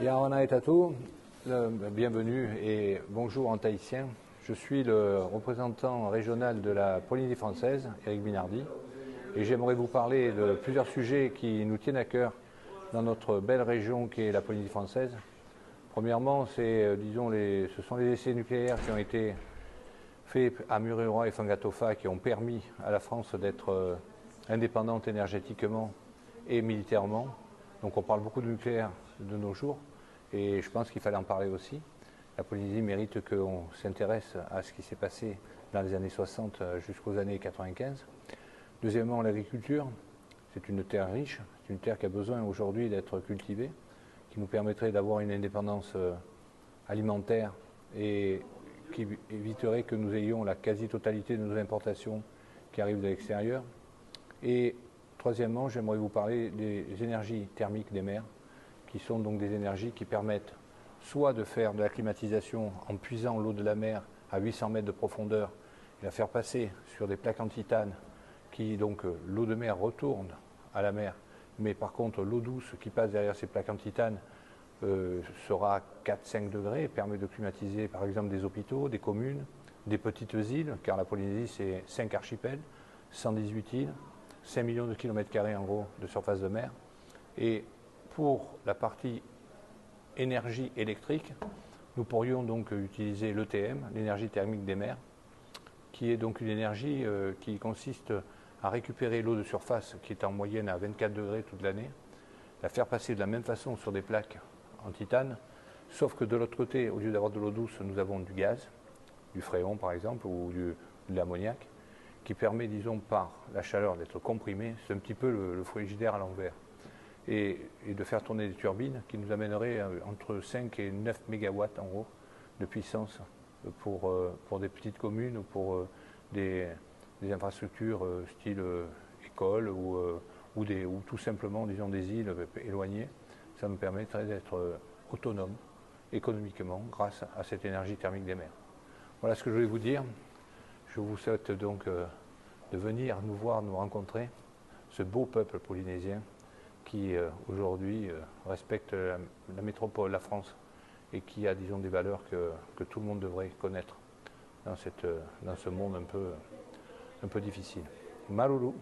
Yarana et Tatou, bienvenue et bonjour en tahitien. Je suis le représentant régional de la Polynésie française, Eric Binardi, et j'aimerais vous parler de plusieurs sujets qui nous tiennent à cœur dans notre belle région qui est la Polynésie française. Premièrement, ce sont les essais nucléaires qui ont été faits à Mururoa et Fangatofa qui ont permis à la France d'être indépendante énergétiquement et militairement. Donc on parle beaucoup de nucléaire de nos jours et je pense qu'il fallait en parler aussi. La Polynésie mérite qu'on s'intéresse à ce qui s'est passé dans les années 60 jusqu'aux années 95. Deuxièmement, l'agriculture. C'est une terre riche, c'est une terre qui a besoin aujourd'hui d'être cultivée, qui nous permettrait d'avoir une indépendance alimentaire et qui éviterait que nous ayons la quasi-totalité de nos importations qui arrivent de l'extérieur. Et troisièmement, j'aimerais vous parler des énergies thermiques des mers, qui sont donc des énergies qui permettent soit de faire de la climatisation en puisant l'eau de la mer à 800 mètres de profondeur et la faire passer sur des plaques en titane qui, donc, l'eau de mer retourne à la mer, mais par contre l'eau douce qui passe derrière ces plaques en titane sera à 4-5 degrés et permet de climatiser par exemple des hôpitaux, des communes, des petites îles, car la Polynésie c'est 5 archipels, 118 îles, 5 millions de kilomètres carrés en gros de surface de mer. Et pour la partie énergie électrique, nous pourrions donc utiliser l'ETM, l'énergie thermique des mers, qui est donc une énergie qui consiste à récupérer l'eau de surface qui est en moyenne à 24 degrés toute l'année, la faire passer de la même façon sur des plaques en titane, sauf que de l'autre côté, au lieu d'avoir de l'eau douce, nous avons du gaz, du fréon par exemple, ou de l'ammoniac, qui permet, disons, par la chaleur d'être comprimé. C'est un petit peu le frigidaire à l'envers. Et de faire tourner des turbines qui nous amèneraient entre 5 et 9 mégawatts en gros de puissance pour des petites communes ou pour des infrastructures style école ou tout simplement, disons, des îles éloignées. Ça nous permettrait d'être autonome économiquement grâce à cette énergie thermique des mers. Voilà ce que je voulais vous dire. Je vous souhaite donc de venir nous voir, nous rencontrer, ce beau peuple polynésien qui aujourd'hui respecte la métropole, la France, et qui a, disons, des valeurs que tout le monde devrait connaître dans ce monde un peu difficile. Maruru.